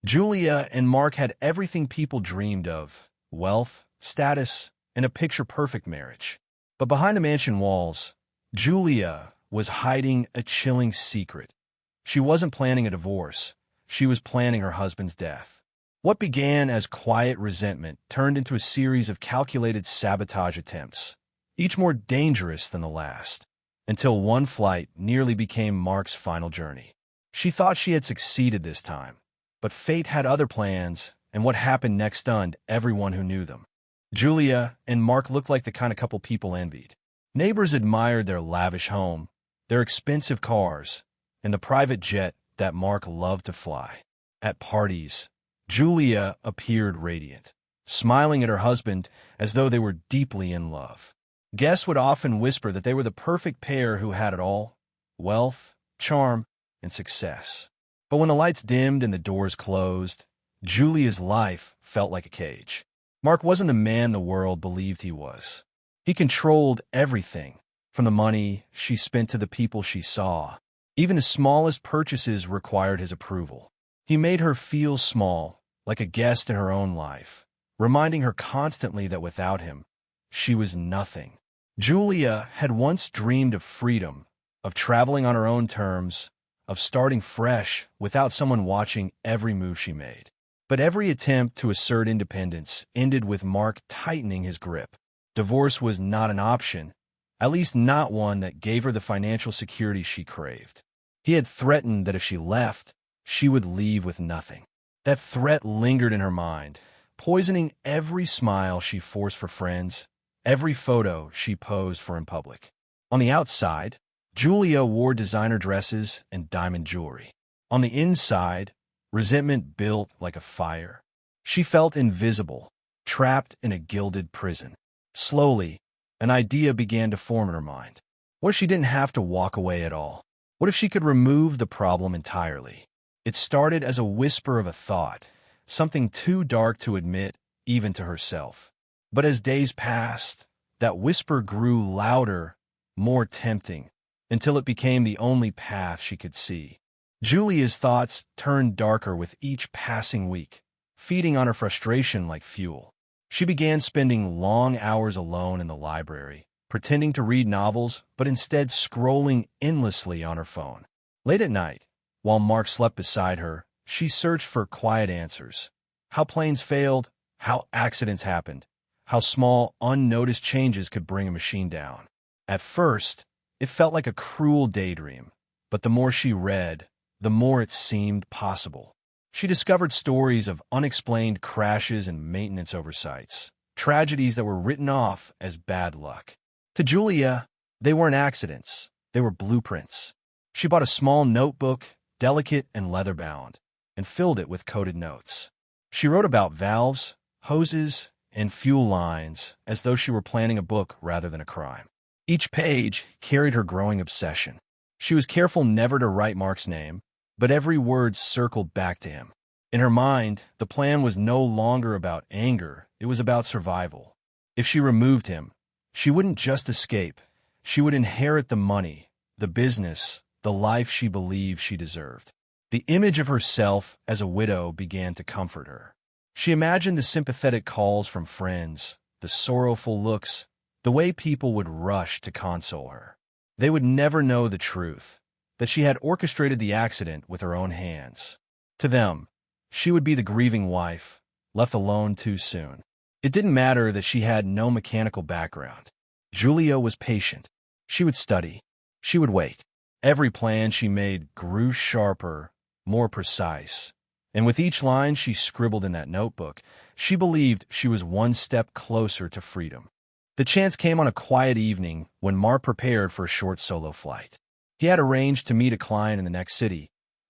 Julia and Mark had everything people dreamed of: wealth, status, and a picture-perfect marriage. But behind the mansion walls, Julia was hiding a chilling secret. She wasn't planning a divorce. She was planning her husband's death. What began as quiet resentment turned into a series of calculated sabotage attempts, each more dangerous than the last, until one flight nearly became Mark's final journey. She thought she had succeeded this time, but fate had other plans, and what happened next stunned everyone who knew them. Julia and Mark looked like the kind of couple people envied. Neighbors admired their lavish home, their expensive cars, and the private jet that Mark loved to fly. At parties, Julia appeared radiant, smiling at her husband as though they were deeply in love. Guests would often whisper that they were the perfect pair who had it all: wealth, charm, and success. But when the lights dimmed and the doors closed, Julia's life felt like a cage. Mark wasn't the man the world believed he was. He controlled everything, from the money she spent to the people she saw. Even the smallest purchases required his approval. He made her feel small, like a guest in her own life, reminding her constantly that without him, she was nothing. Julia had once dreamed of freedom, of traveling on her own terms, of starting fresh without someone watching every move she made. But every attempt to assert independence ended with Mark tightening his grip. Divorce was not an option, at least not one that gave her the financial security she craved. He had threatened that if she left, she would leave with nothing. That threat lingered in her mind, poisoning every smile she forced for friends, every photo she posed for in public. On the outside, Julia wore designer dresses and diamond jewelry. On the inside, resentment built like a fire. She felt invisible, trapped in a gilded prison. Slowly, an idea began to form in her mind. What if she didn't have to walk away at all? What if she could remove the problem entirely? It started as a whisper of a thought, something too dark to admit even to herself. But as days passed, that whisper grew louder, more tempting, until it became the only path she could see. Julia's thoughts turned darker with each passing week, feeding on her frustration like fuel. She began spending long hours alone in the library, pretending to read novels, but instead scrolling endlessly on her phone. Late at night, while Mark slept beside her, she searched for quiet answers. How planes failed, how accidents happened, how small, unnoticed changes could bring a machine down. At first, it felt like a cruel daydream, but the more she read, the more it seemed possible. She discovered stories of unexplained crashes and maintenance oversights, tragedies that were written off as bad luck. To Julia, they weren't accidents, they were blueprints. She bought a small notebook, delicate and leather-bound, and filled it with coded notes. She wrote about valves, hoses, and fuel lines as though she were planning a book rather than a crime. Each page carried her growing obsession. She was careful never to write Mark's name, but every word circled back to him. In her mind, the plan was no longer about anger, it was about survival. If she removed him, she wouldn't just escape, she would inherit the money, the business, the life she believed she deserved. The image of herself as a widow began to comfort her. She imagined the sympathetic calls from friends, the sorrowful looks, the way people would rush to console her. They would never know the truth, that she had orchestrated the accident with her own hands. To them, she would be the grieving wife, left alone too soon. It didn't matter that she had no mechanical background. Julia was patient. She would study. She would wait. Every plan she made grew sharper, more precise. And with each line she scribbled in that notebook, she believed she was one step closer to freedom. The chance came on a quiet evening when Mark prepared for a short solo flight. He had arranged to meet a client in the next city.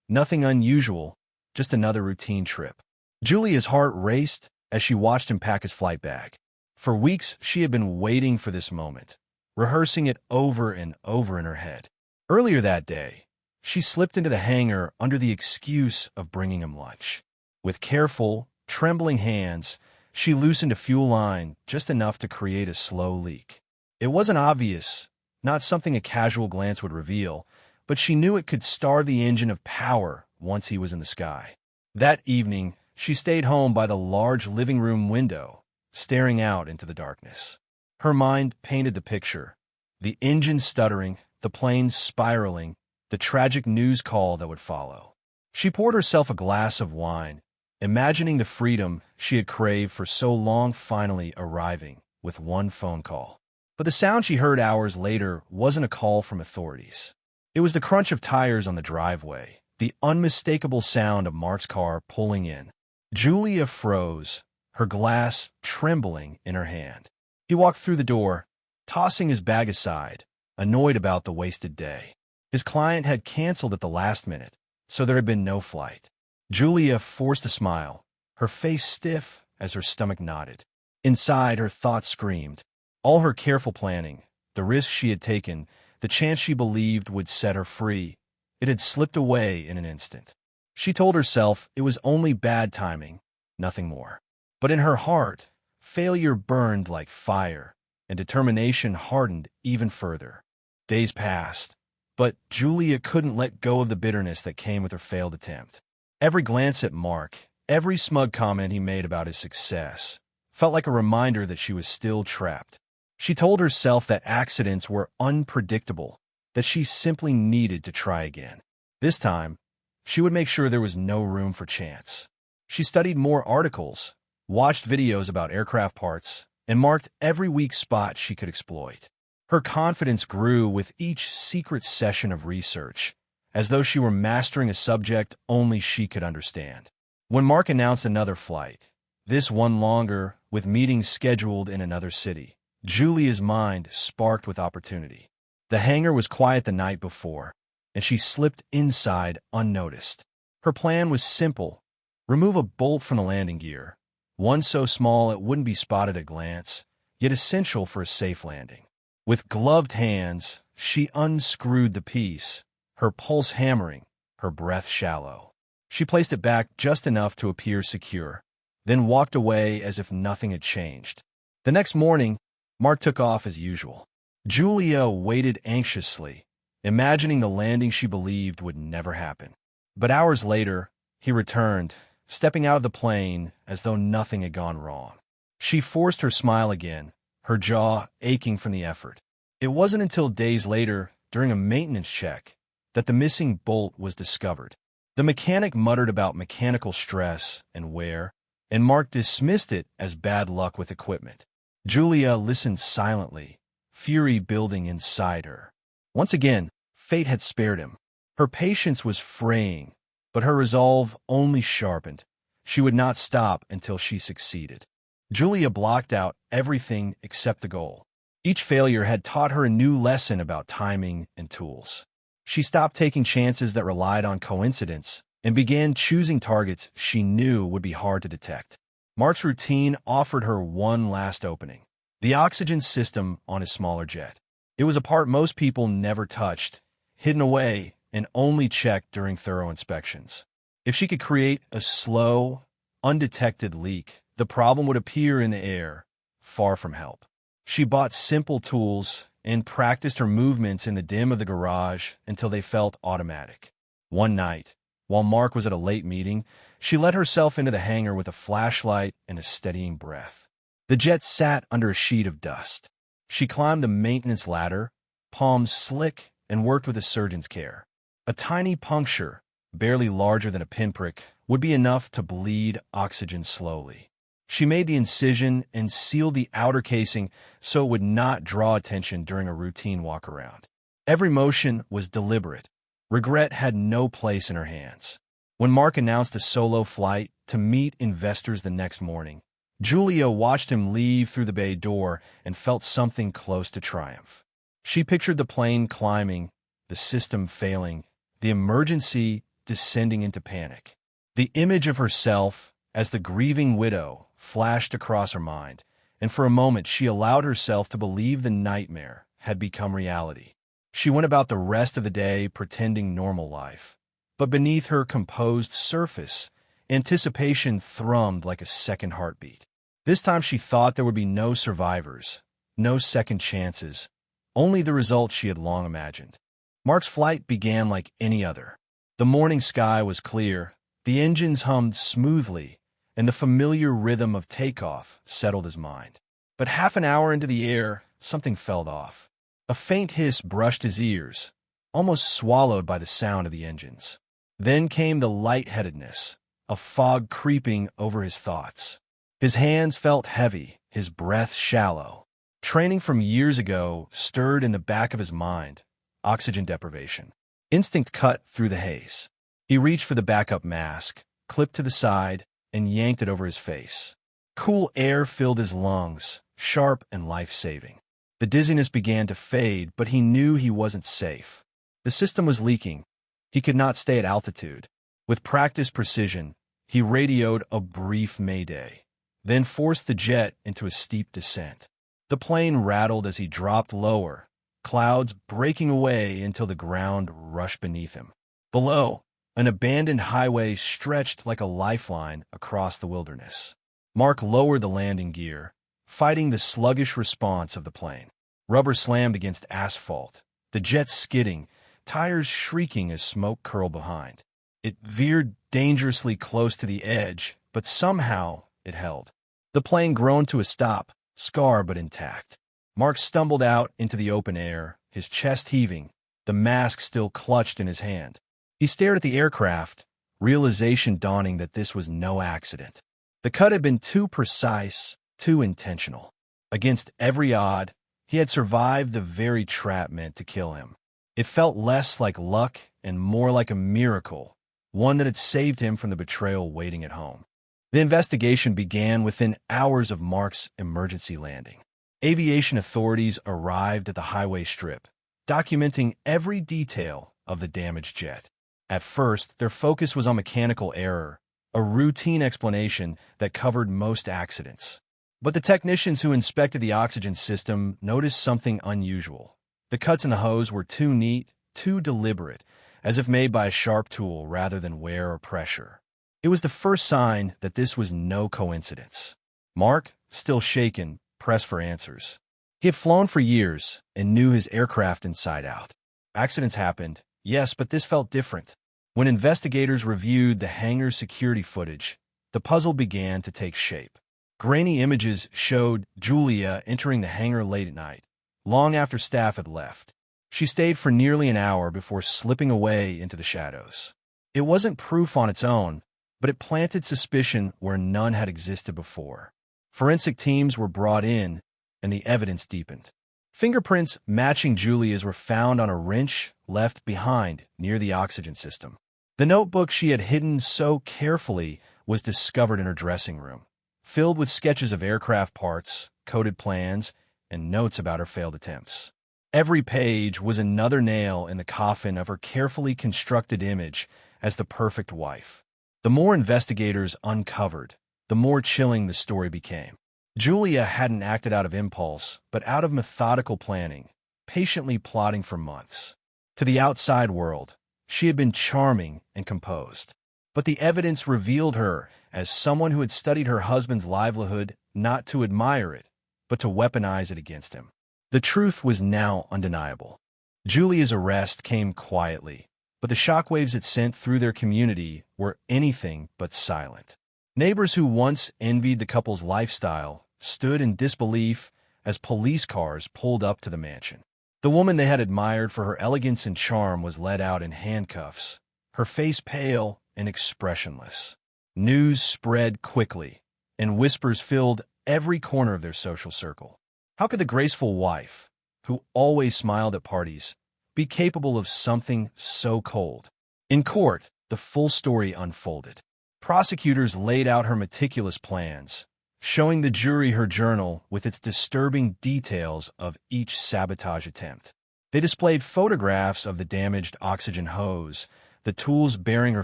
Nothing unusual, just another routine trip. Julia's heart raced as she watched him pack his flight bag. For weeks, she had been waiting for this moment, rehearsing it over and over in her head. Earlier that day, she slipped into the hangar under the excuse of bringing him lunch. With careful, trembling hands, she loosened a fuel line just enough to create a slow leak. It wasn't obvious, not something a casual glance would reveal, but she knew it could starve the engine of power once he was in the sky. That evening, she stayed home by the large living room window, staring out into the darkness. Her mind painted the picture: the engine stuttering, the planes spiraling, the tragic news call that would follow. She poured herself a glass of wine, imagining the freedom she had craved for so long finally arriving with one phone call. But the sound she heard hours later wasn't a call from authorities. It was the crunch of tires on the driveway, the unmistakable sound of Mark's car pulling in. Julia froze, her glass trembling in her hand. He walked through the door, tossing his bag aside, annoyed about the wasted day. His client had canceled at the last minute, so there had been no flight. Julia forced a smile, her face stiff as her stomach knotted. Inside, her thoughts screamed. All her careful planning, the risk she had taken, the chance she believed would set her free, it had slipped away in an instant. She told herself it was only bad timing, nothing more. But in her heart, failure burned like fire, and determination hardened even further. Days passed, but Julia couldn't let go of the bitterness that came with her failed attempt. Every glance at Mark, every smug comment he made about his success, felt like a reminder that she was still trapped. She told herself that accidents were unpredictable, that she simply needed to try again. This time, she would make sure there was no room for chance. She studied more articles, watched videos about aircraft parts, and marked every weak spot she could exploit. Her confidence grew with each secret session of research, as though she were mastering a subject only she could understand. When Mark announced another flight, this one longer, with meetings scheduled in another city, Julia's mind sparked with opportunity. The hangar was quiet the night before, and she slipped inside unnoticed. Her plan was simple: remove a bolt from the landing gear, one so small it wouldn't be spotted at a glance, yet essential for a safe landing. With gloved hands, she unscrewed the piece, her pulse hammering, her breath shallow. She placed it back just enough to appear secure, then walked away as if nothing had changed. The next morning, Mark took off as usual. Julia waited anxiously, imagining the landing she believed would never happen. But hours later, he returned, stepping out of the plane as though nothing had gone wrong. She forced her smile again, her jaw aching from the effort. It wasn't until days later, during a maintenance check, that the missing bolt was discovered. The mechanic muttered about mechanical stress and wear, and Mark dismissed it as bad luck with equipment. Julia listened silently, fury building inside her. Once again, fate had spared him. Her patience was fraying, but her resolve only sharpened. She would not stop until she succeeded. Julia blocked out everything except the goal. Each failure had taught her a new lesson about timing and tools. She stopped taking chances that relied on coincidence and began choosing targets she knew would be hard to detect. Mark's routine offered her one last opening: the oxygen system on his smaller jet. It was a part most people never touched, hidden away, and only checked during thorough inspections. If she could create a slow, undetected leak, the problem would appear in the air, far from help. She bought simple tools and practiced her movements in the dim of the garage until they felt automatic. One night, while Mark was at a late meeting, she let herself into the hangar with a flashlight and a steadying breath. The jet sat under a sheet of dust. She climbed the maintenance ladder, palms slick, and worked with a surgeon's care. A tiny puncture, barely larger than a pinprick, would be enough to bleed oxygen slowly. She made the incision and sealed the outer casing so it would not draw attention during a routine walk-around. Every motion was deliberate. Regret had no place in her hands. When Mark announced a solo flight to meet investors the next morning, Julia watched him leave through the bay door and felt something close to triumph. She pictured the plane climbing, the system failing, the emergency descending into panic. The image of herself as the grieving widow flashed across her mind, and for a moment she allowed herself to believe the nightmare had become reality. She went about the rest of the day pretending normal life, but beneath her composed surface, anticipation thrummed like a second heartbeat. This time she thought there would be no survivors, no second chances, only the result she had long imagined. Mark's flight began like any other. The morning sky was clear, The engines hummed smoothly, and the familiar rhythm of takeoff settled his mind. But half an hour into the air, something fell off. A faint hiss brushed his ears, almost swallowed by the sound of the engines. Then came the lightheadedness, a fog creeping over his thoughts. His hands felt heavy, his breath shallow. Training from years ago stirred in the back of his mind, oxygen deprivation. Instinct cut through the haze. He reached for the backup mask, clipped to the side, and yanked it over his face. Cool air filled his lungs, sharp and life-saving. The dizziness began to fade, but he knew he wasn't safe. The system was leaking. He could not stay at altitude. With practiced precision, he radioed a brief mayday, then forced the jet into a steep descent. The plane rattled as he dropped lower, clouds breaking away until the ground rushed beneath him. Below, an abandoned highway stretched like a lifeline across the wilderness. Mark lowered the landing gear, fighting the sluggish response of the plane. Rubber slammed against asphalt, the jet skidding, tires shrieking as smoke curled behind. It veered dangerously close to the edge, but somehow it held. The plane groaned to a stop, scarred but intact. Mark stumbled out into the open air, his chest heaving, the mask still clutched in his hand. He stared at the aircraft, realization dawning that this was no accident. The cut had been too precise, too intentional. Against every odd, he had survived the very trap meant to kill him. It felt less like luck and more like a miracle, one that had saved him from the betrayal waiting at home. The investigation began within hours of Mark's emergency landing. Aviation authorities arrived at the highway strip, documenting every detail of the damaged jet. At first, their focus was on mechanical error, a routine explanation that covered most accidents. But the technicians who inspected the oxygen system noticed something unusual. The cuts in the hose were too neat, too deliberate, as if made by a sharp tool rather than wear or pressure. It was the first sign that this was no coincidence. Mark, still shaken, pressed for answers. He had flown for years and knew his aircraft inside out. Accidents happened, yes, but this felt different. When investigators reviewed the hangar security footage, the puzzle began to take shape. Grainy images showed Julia entering the hangar late at night, long after staff had left. She stayed for nearly an hour before slipping away into the shadows. It wasn't proof on its own, but it planted suspicion where none had existed before. Forensic teams were brought in, and the evidence deepened. Fingerprints matching Julia's were found on a wrench left behind near the oxygen system. The notebook she had hidden so carefully was discovered in her dressing room, filled with sketches of aircraft parts, coded plans, and notes about her failed attempts. Every page was another nail in the coffin of her carefully constructed image as the perfect wife. The more investigators uncovered, the more chilling the story became. Julia hadn't acted out of impulse, but out of methodical planning, patiently plotting for months. To the outside world, she had been charming and composed. But the evidence revealed her as someone who had studied her husband's livelihood not to admire it, but to weaponize it against him. The truth was now undeniable. Julia's arrest came quietly, but the shockwaves it sent through their community were anything but silent. Neighbors who once envied the couple's lifestyle stood in disbelief as police cars pulled up to the mansion. The woman they had admired for her elegance and charm was led out in handcuffs, her face pale and expressionless. News spread quickly, and whispers filled every corner of their social circle. How could the graceful wife, who always smiled at parties, be capable of something so cold? In court, the full story unfolded. Prosecutors laid out her meticulous plans, showing the jury her journal with its disturbing details of each sabotage attempt. They displayed photographs of the damaged oxygen hose, the tools bearing her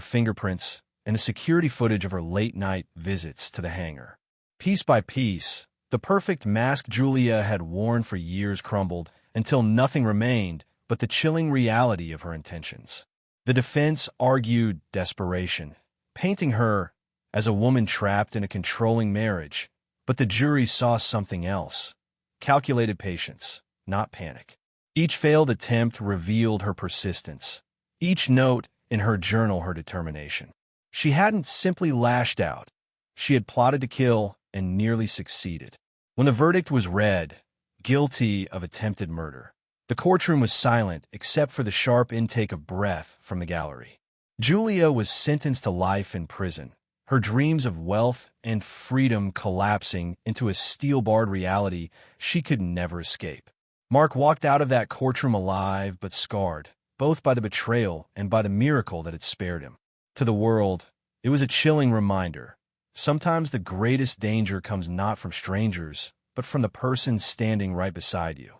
fingerprints, and the security footage of her late-night visits to the hangar. Piece by piece, the perfect mask Julia had worn for years crumbled until nothing remained but the chilling reality of her intentions. The defense argued desperation, painting her as a woman trapped in a controlling marriage, but the jury saw something else: calculated patience, not panic. Each failed attempt revealed her persistence, each note in her journal her determination. She hadn't simply lashed out. She had plotted to kill and nearly succeeded. When the verdict was read, guilty of attempted murder, the courtroom was silent except for the sharp intake of breath from the gallery. Julia was sentenced to life in prison, her dreams of wealth and freedom collapsing into a steel-barred reality she could never escape. Mark walked out of that courtroom alive but scarred, both by the betrayal and by the miracle that had spared him. To the world, it was a chilling reminder. Sometimes the greatest danger comes not from strangers, but from the person standing right beside you.